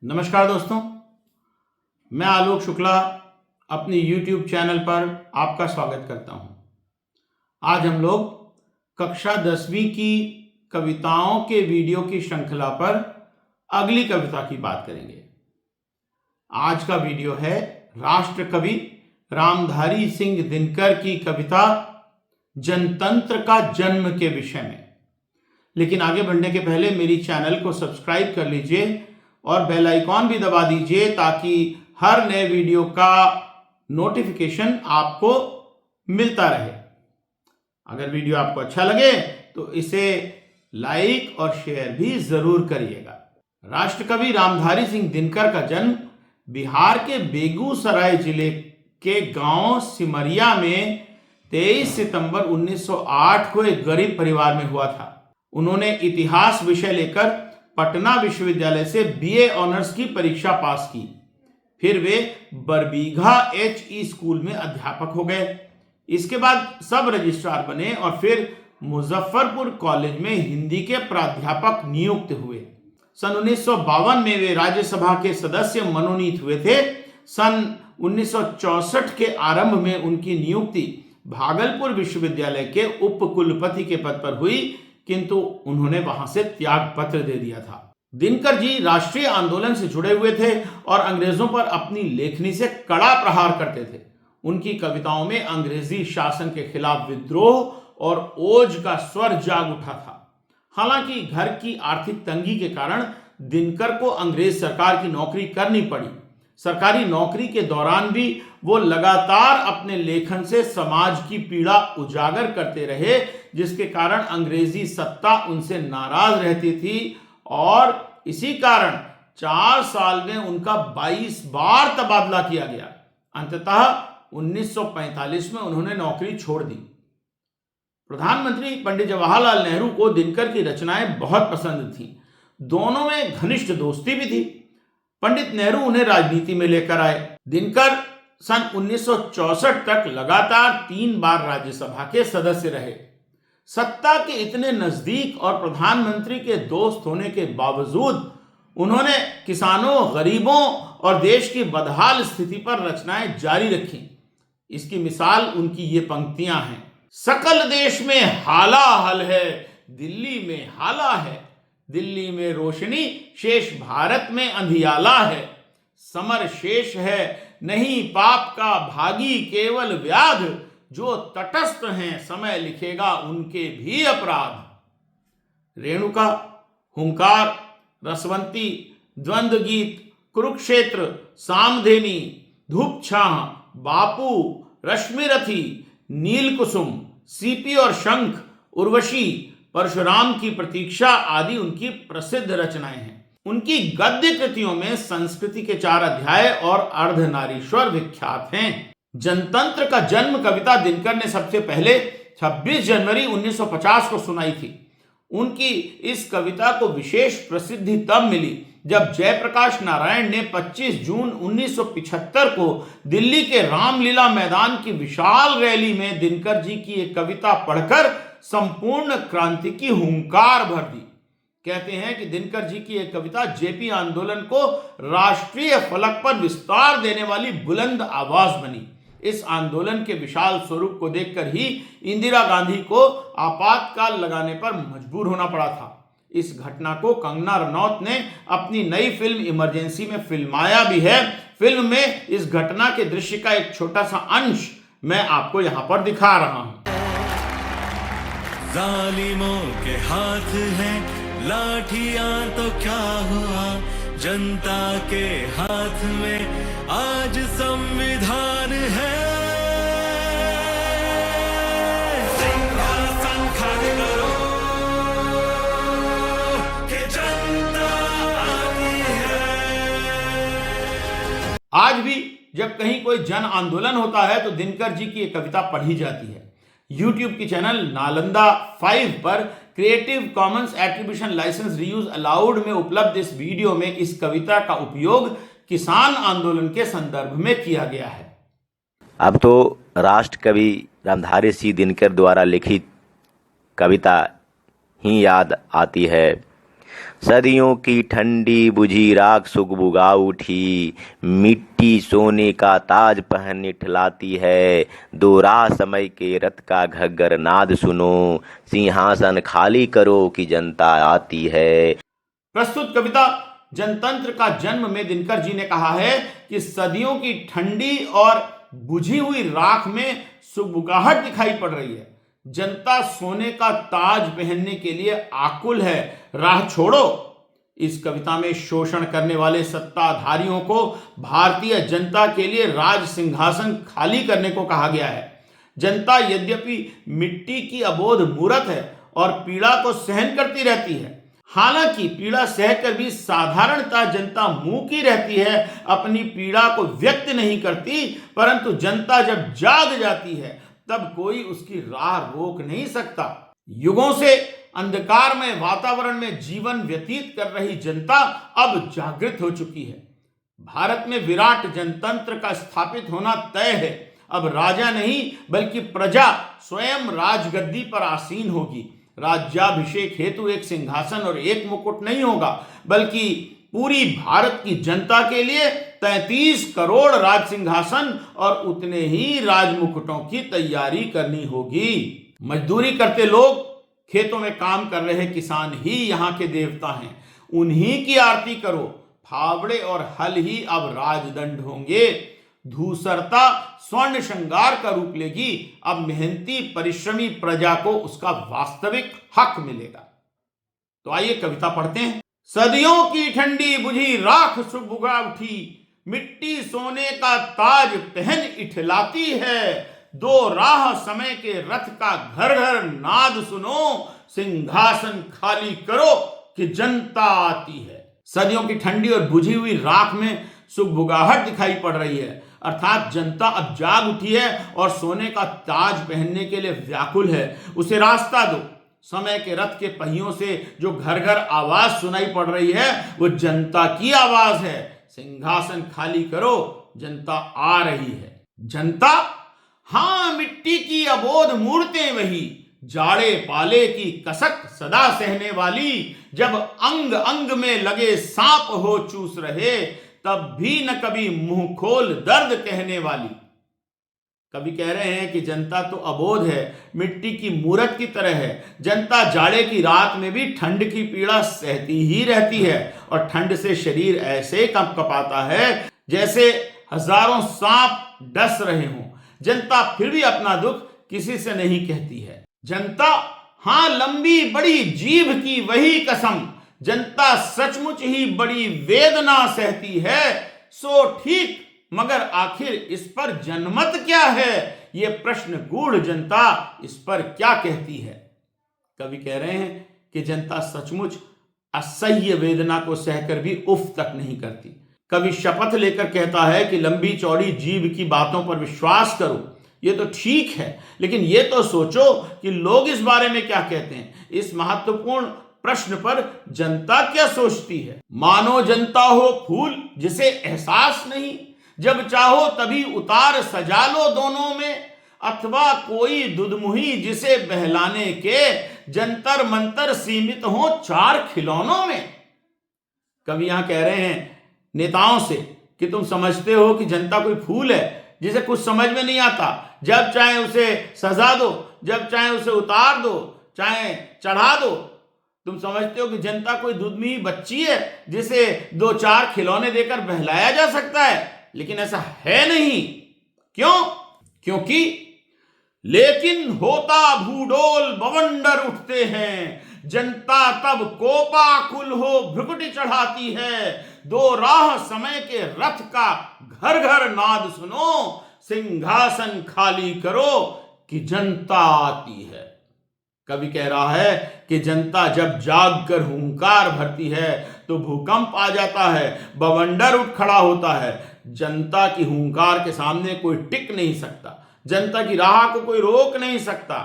नमस्कार दोस्तों, मैं आलोक शुक्ला अपनी YouTube चैनल पर आपका स्वागत करता हूं। आज हम लोग कक्षा 10वीं की कविताओं के वीडियो की श्रृंखला पर अगली कविता की बात करेंगे। आज का वीडियो है राष्ट्र कवि रामधारी सिंह दिनकर की कविता जनतंत्र का जन्म के विषय में। लेकिन आगे बढ़ने के पहले मेरी चैनल को सब्सक्राइब कर लीजिए और बेल आइकॉन भी दबा दीजिए ताकि हर नए वीडियो का नोटिफिकेशन आपको मिलता रहे। अगर वीडियो आपको अच्छा लगे तो इसे लाइक और शेयर भी जरूर करिएगा। राष्ट्रकवि रामधारी सिंह दिनकर का जन्म बिहार के बेगूसराय जिले के गांव सिमरिया में 23 सितंबर 1908 को एक गरीब परिवार में हुआ था। उन्होंने इतिहास विषय लेकर पटना विश्वविद्यालय से बीए ऑनर्स की परीक्षा पास की। फिर वे बरबीघा HE स्कूल में अध्यापक हो गए। इसके बाद सब रजिस्ट्रार बने और फिर मुजफ्फरपुर कॉलेज में हिंदी के प्राध्यापक नियुक्त हुए। सन 1952 में वे राज्यसभा के सदस्य मनोनीत हुए थे। सन 1964 के आरंभ में उनकी नियुक्ति भागलपुर विश्वविद्यालय के उप कुलपति के पद पर हुई, किंतु उन्होंने वहां से त्याग पत्र दे दिया था। दिनकर जी राष्ट्रीय आंदोलन से जुड़े हुए थे और अंग्रेजों पर अपनी लेखनी से कड़ा प्रहार करते थे। उनकी कविताओं में अंग्रेजी शासन के खिलाफ विद्रोह और ओज का स्वर जाग उठा था। हालांकि घर की आर्थिक तंगी के कारण दिनकर को अंग्रेज सरकार की नौकरी करनी पड़ी। सरकारी नौकरी के दौरान भी वो लगातार अपने लेखन से समाज की पीड़ा उजागर करते रहे, जिसके कारण अंग्रेजी सत्ता उनसे नाराज रहती थी और इसी कारण 4 साल में उनका 22 बार तबादला किया गया। अंततः 1945 में उन्होंने नौकरी छोड़ दी। प्रधानमंत्री पंडित जवाहरलाल नेहरू को दिनकर की रचनाएं बहुत पसंद थीं। दोनों में घनिष्ठ दोस्ती भी थी। पंडित नेहरू उन्हें राजनीति में लेकर आए। दिनकर सन 1964 तक लगातार 3 बार राज्यसभा के सदस्य रहे। सत्ता के इतने नजदीक और प्रधानमंत्री के दोस्त होने के बावजूद उन्होंने किसानों, गरीबों और देश की बदहाल स्थिति पर रचनाएं जारी रखी। इसकी मिसाल उनकी ये पंक्तियां हैं। सकल देश में हालाहल है, दिल्ली में हाला है, दिल्ली में रोशनी, शेष भारत में अंधियाला है। समर शेष है, नहीं पाप का भागी केवल व्याध, जो तटस्थ हैं समय लिखेगा उनके भी अपराध। रेणुका, हुंकार, रसवंती, द्वंद्व गीत, कुरुक्षेत्र, सामधेनी, धूप छाह, बापू, रश्मिरथी, नील कुसुम, सीपी और शंख, उर्वशी, परशुराम की प्रतीक्षा आदि उनकी प्रसिद्ध रचनाएं हैं। उनकी गद्य कृतियों में संस्कृति के 4 अध्याय और अर्धनारीश्वर विख्यात हैं। जनतंत्र का जन्म कविता दिनकर ने सबसे पहले 26 जनवरी 1950 को सुनाई थी। उनकी इस कविता को विशेष प्रसिद्धि तब मिली जब जयप्रकाश नारायण ने 25 जून 1975 को दिल्ली के रामलीला मैदान की विशाल रैली में दिनकर जी की एक कविता पढ़कर संपूर्ण क्रांति की हुंकार भर दी। कहते हैं कि दिनकर जी की एक कविता जेपी आंदोलन को राष्ट्रीय फलक पर विस्तार देने वाली बुलंद आवाज बनी। इस आंदोलन के विशाल स्वरूप को देखकर ही इंदिरा गांधी को आपातकाल लगाने पर मजबूर होना पड़ा था। इस घटना को कंगना रनौत ने अपनी नई फिल्म इमरजेंसी में फिल्माया भी है। फिल्म में इस घटना के दृश्य का एक छोटा सा अंश मैं आपको यहां पर दिखा रहा हूं। जालिमों के हाथ हैं लाठियां तो क्या हुआ, जनता के हाथ में आज संविधान है। सिंहासन खाली करो कि जनता आती है। आज भी जब कहीं कोई जन आंदोलन होता है तो दिनकर जी की एक कविता पढ़ी जाती है। YouTube की चैनल नालंदा 5 पर creative commons attribution licence reuse allowed में उपलब्ध इस वीडियो में इस कविता का उपयोग किसान आंदोलन के संदर्भ में किया गया है। अब तो राष्ट्र कवि रामधारी सिंह दिनकर द्वारा लिखित कविता ही याद आती है। सदियों की ठंडी बुझी राख सुगबुगा उठी, मिट्टी सोने का ताज पहन इठलाती है। दो राह समय के रथ का घग्गर नाद सुनो, सिंहासन खाली करो कि जनता आती है। प्रस्तुत कविता जनतंत्र का जन्म में दिनकर जी ने कहा है कि सदियों की ठंडी और बुझी हुई राख में सुगबुगाहट दिखाई पड़ रही है। जनता सोने का ताज पहनने के लिए आकुल है, राह छोड़ो। इस कविता में शोषण करने वाले सत्ताधारियों को भारतीय जनता के लिए राज सिंहासन खाली करने को कहा गया है। जनता यद्यपि मिट्टी की अबोध मूरत है और पीड़ा को सहन करती रहती है, हालांकि पीड़ा सहकर भी साधारणतः जनता मूकी रहती है, अपनी पीड़ा को व्यक्त नहीं करती। परंतु जनता जब जाग जाती है तब कोई उसकी राह रोक नहीं सकता। युगों से अंधकारमय वातावरण में जीवन व्यतीत कर रही जनता अब जागृत हो चुकी है। भारत में विराट जनतंत्र का स्थापित होना तय है। अब राजा नहीं बल्कि प्रजा स्वयं राजगद्दी पर आसीन होगी। राज्याभिषेक हेतु एक सिंहासन और एक मुकुट नहीं होगा, बल्कि पूरी भारत की जनता के लिए 33 करोड़ राज सिंहासन और उतने ही राजमुकुटों की तैयारी करनी होगी। मजदूरी करते लोग, खेतों में काम कर रहे किसान ही यहाँ के देवता हैं। उन्हीं की आरती करो। फावड़े और हल ही अब राजदंड होंगे। धूसरता स्वर्ण श्रृंगार का रूप लेगी। अब मेहनती परिश्रमी प्रजा को उसका वास्तविक हक मिलेगा। तो आइए कविता पढ़ते हैं। सदियों की ठंडी बुझी राख सुगबुगा उठी, मिट्टी सोने का ताज पहन इठलाती है। दो राह समय के रथ का घर घर नाद सुनो, सिंहासन खाली करो कि जनता आती है। सदियों की ठंडी और बुझी हुई राख में सुगबुगाहट दिखाई पड़ रही है, अर्थात जनता अब जाग उठी है और सोने का ताज पहनने के लिए व्याकुल है। उसे रास्ता दो। समय के रथ के पहियों से जो घर घर आवाज सुनाई पड़ रही है वो जनता की आवाज है। सिंहासन खाली करो, जनता आ रही है। जनता, हाँ, मिट्टी की अबोध मूर्तें वही, जाड़े पाले की कसक सदा सहने वाली। जब अंग अंग में लगे सांप हो चूस रहे, तब भी न कभी मुंह खोल दर्द कहने वाली। कभी कह रहे हैं कि जनता तो अबोध है, मिट्टी की मूरत की तरह है। जनता जाड़े की रात में भी ठंड की पीड़ा सहती ही रहती है और ठंड से शरीर ऐसे कपकपाता है जैसे हजारों सांप डस रहे हों। जनता फिर भी अपना दुख किसी से नहीं कहती है। जनता, हाँ, लंबी बड़ी जीभ की वही कसम, जनता सचमुच ही बड़ी वेदना सहती है। सो ठीक, मगर आखिर इस पर जनमत क्या है? ये प्रश्न गूढ़ जनता इस पर क्या कहती है? कवि कह रहे हैं कि जनता सचमुच असह्य वेदना को सहकर भी उफ तक नहीं करती। कवि शपथ लेकर कहता है कि लंबी चौड़ी जीभ की बातों पर विश्वास करो। ये तो ठीक है, लेकिन ये तो सोचो कि लोग इस बारे में क्या कहते हैं। इस महत्वपूर्ण प्रश्न पर जनता क्या सोचती है? मानो जनता हो फूल जिसे एहसास नहीं, जब चाहो तभी उतार सजा लो दोनों में, अथवा कोई दुधमुही जिसे बहलाने के जंतर मंतर सीमित हो चार खिलौनों में। कवि यहां कह रहे हैं नेताओं से कि तुम समझते हो कि जनता कोई फूल है जिसे कुछ समझ में नहीं आता, जब चाहे उसे सजा दो, जब चाहे उसे उतार दो, चाहे चढ़ा दो। तुम समझते हो कि जनता कोई दुधमुही बच्ची है जिसे दो चार खिलौने देकर बहलाया जा सकता है, लेकिन ऐसा है नहीं। क्यों? क्योंकि लेकिन होता भूडोल बवंडर उठते हैं, जनता तब कोपाकुल हो भ्रुकुटी चढ़ाती है। दो राह समय के रथ का घर घर नाद सुनो, सिंहासन खाली करो कि जनता आती है। कवि कह रहा है कि जनता जब जाग कर हुंकार भरती है तो भूकंप आ जाता है, बवंडर उठ खड़ा होता है। जनता की हुंकार के सामने कोई टिक नहीं सकता, जनता की राह को कोई रोक नहीं सकता।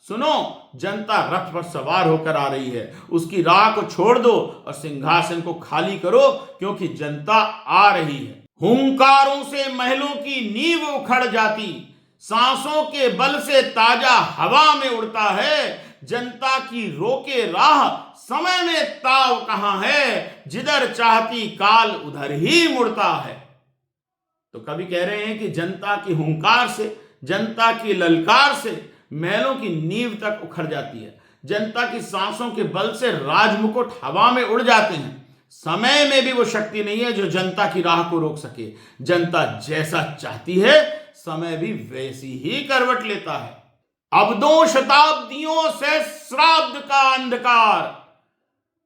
सुनो, जनता रथ पर सवार होकर आ रही है, उसकी राह को छोड़ दो और सिंहासन को खाली करो, क्योंकि जनता आ रही है। हुंकारों से महलों की नींव उखड़ जाती, सांसों के बल से ताजा हवा में उड़ता है। जनता की रोके राह समय में ताव कहां है, जिधर चाहती काल उधर ही मुड़ता है। तो कवि कह रहे हैं कि जनता की हुंकार से, जनता की ललकार से महलों की नींव तक उखड़ जाती है। जनता की सांसों के बल से राजमुकुट हवा में उड़ जाते हैं। समय में भी वो शक्ति नहीं है जो जनता की राह को रोक सके। जनता जैसा चाहती है, समय भी वैसी ही करवट लेता है। अब्दों शताब्दियों से श्राब्द का अंधकार,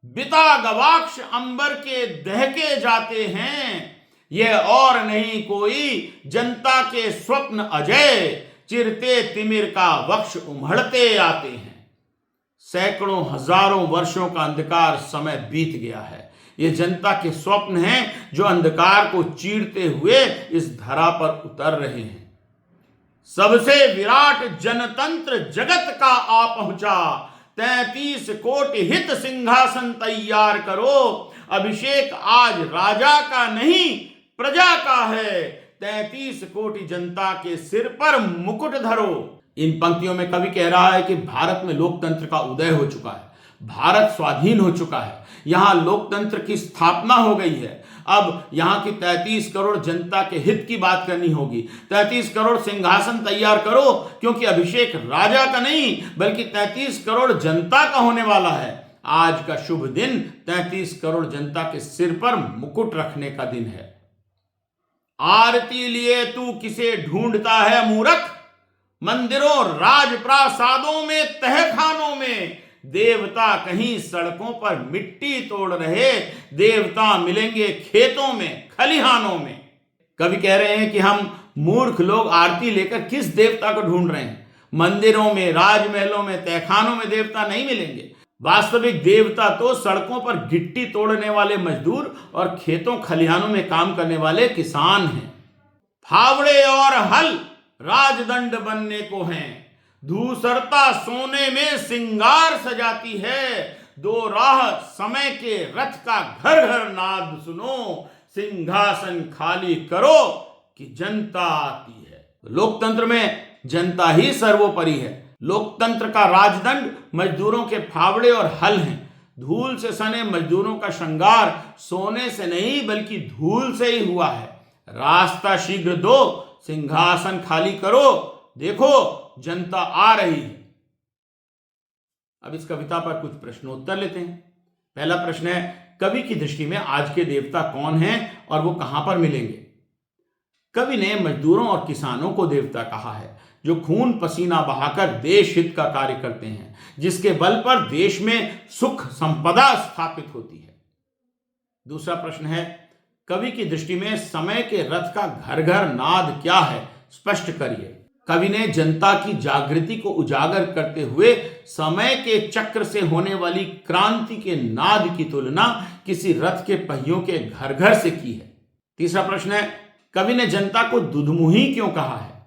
बिता गवाक्ष अंबर के दहके जाते हैं। यह और नहीं कोई जनता के स्वप्न अजय, चिरते तिमिर का वक्ष उमड़ते आते हैं। सैकड़ों हजारों वर्षों का अंधकार समय बीत गया है। ये जनता के स्वप्न हैं जो अंधकार को चीरते हुए इस धरा पर उतर रहे हैं। सबसे विराट जनतंत्र जगत का आ पहुंचा, 33 कोटि हित सिंहासन तैयार करो। अभिषेक आज राजा का नहीं प्रजा का है, 33 कोटि जनता के सिर पर मुकुट धरो। इन पंक्तियों में कवि कह रहा है कि भारत में लोकतंत्र का उदय हो चुका है, भारत स्वाधीन हो चुका है, यहां लोकतंत्र की स्थापना हो गई है। अब यहां की 33 करोड़ जनता के हित की बात करनी होगी। 33 करोड़ सिंहासन तैयार करो, क्योंकि अभिषेक राजा का नहीं बल्कि 33 करोड़ जनता का होने वाला है। आज का शुभ दिन 33 करोड़ जनता के सिर पर मुकुट रखने का दिन है। आरती लिए तू किसे ढूंढता है मूर्ख, मंदिरों राजप्रासादों में तहखानों में। देवता कहीं सड़कों पर मिट्टी तोड़ रहे, देवता मिलेंगे खेतों में खलिहानों में। कवि कह रहे हैं कि हम मूर्ख लोग आरती लेकर किस देवता को ढूंढ रहे हैं। मंदिरों में, राजमहलों में, तहखानों में देवता नहीं मिलेंगे। वास्तविक देवता तो सड़कों पर गिट्टी तोड़ने वाले मजदूर और खेतों खलिहानों में काम करने वाले किसान हैं। फावड़े और हल राजदंड बनने को हैं, धूसरता सोने में सिंगार सजाती है। दो राह समय के रथ का घर घर नाद सुनो, सिंहासन खाली करो कि जनता आती है। लोकतंत्र में जनता ही सर्वोपरि है। लोकतंत्र का राजदंड मजदूरों के फावड़े और हल हैं। धूल से सने मजदूरों का श्रृंगार सोने से नहीं बल्कि धूल से ही हुआ है। रास्ता शीघ्र दो, सिंहासन खाली करो, देखो जनता आ रही है। अब इस कविता पर कुछ प्रश्नोत्तर लेते हैं। पहला प्रश्न है, कवि की दृष्टि में आज के देवता कौन हैं और वो कहां पर मिलेंगे। कवि ने मजदूरों और किसानों को देवता कहा है, जो खून पसीना बहाकर देश हित का कार्य करते हैं, जिसके बल पर देश में सुख संपदा स्थापित होती है। दूसरा प्रश्न है, कवि की दृष्टि में समय के रथ का घर घर नाद क्या है, स्पष्ट करिए। कवि ने जनता की जागृति को उजागर करते हुए समय के चक्र से होने वाली क्रांति के नाद की तुलना किसी रथ के पहियों के घर घर से की है। तीसरा प्रश्न है, कवि ने जनता को दुधमुही क्यों कहा है।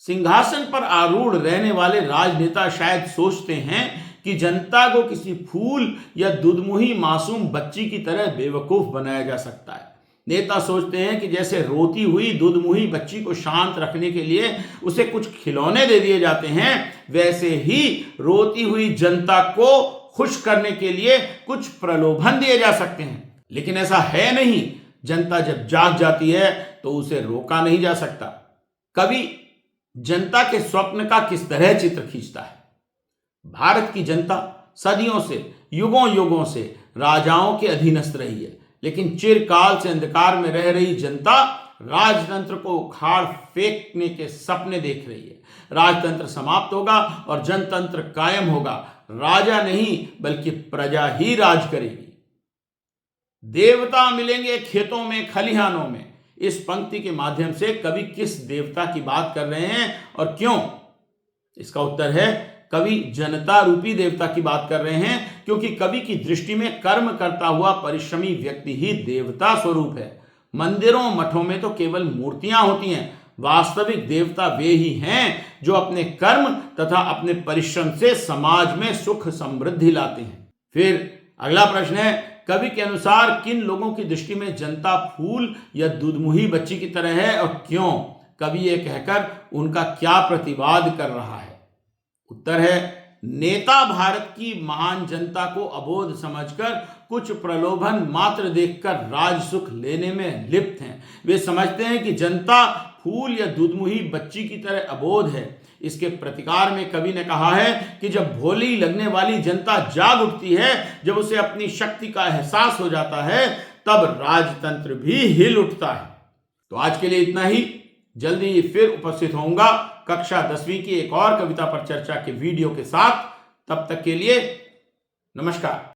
सिंहासन पर आरूढ़ रहने वाले राजनेता शायद सोचते हैं कि जनता को किसी फूल या दुधमुही मासूम बच्ची की तरह बेवकूफ बनाया जा सकता है। नेता सोचते हैं कि जैसे रोती हुई दुधमुही बच्ची को शांत रखने के लिए उसे कुछ खिलौने दे दिए जाते हैं, वैसे ही रोती हुई जनता को खुश करने के लिए कुछ प्रलोभन दिए जा सकते हैं। लेकिन ऐसा है नहीं। जनता जब जाग जाती है तो उसे रोका नहीं जा सकता। कवि जनता के स्वप्न का किस तरह चित्र खींचता है। भारत की जनता सदियों से, युगों युगों से राजाओं के अधीनस्थ रही है, लेकिन चिरकाल से अंधकार में रह रही जनता राजतंत्र को उखाड़ फेंकने के सपने देख रही है। राजतंत्र समाप्त होगा और जनतंत्र कायम होगा। राजा नहीं बल्कि प्रजा ही राज करेगी। देवता मिलेंगे खेतों में खलिहानों में। इस पंक्ति के माध्यम से कवि किस देवता की बात कर रहे हैं और क्यों? इसका उत्तर है, कवि जनता रूपी देवता की बात कर रहे हैं, क्योंकि कवि की दृष्टि में कर्म करता हुआ परिश्रमी व्यक्ति ही देवता स्वरूप है। मंदिरों मठों में तो केवल मूर्तियां होती हैं। वास्तविक देवता वे ही हैं जो अपने कर्म तथा अपने परिश्रम से समाज में सुख समृद्धि लाते हैं। फिर अगला प्रश्न है, कवि के अनुसार किन लोगों की दृष्टि में जनता फूल या दुधमुही बच्ची की तरह है और क्यों? कवि ये कहकर उनका क्या प्रतिवाद कर रहा है? उत्तर है, नेता भारत की महान जनता को अबोध समझकर कुछ प्रलोभन मात्र देखकर राज सुख लेने में लिप्त हैं। वे समझते हैं कि जनता फूल या दूधमुही बच्ची की तरह अबोध है। इसके प्रतिकार में कवि ने कहा है कि जब भोली लगने वाली जनता जाग उठती है, जब उसे अपनी शक्ति का एहसास हो जाता है, तब राजतंत्र भी हिल उठता है। तो आज के लिए इतना ही। जल्दी ही फिर उपस्थित होऊंगा कक्षा 10वीं की एक और कविता पर चर्चा के वीडियो के साथ। तब तक के लिए नमस्कार।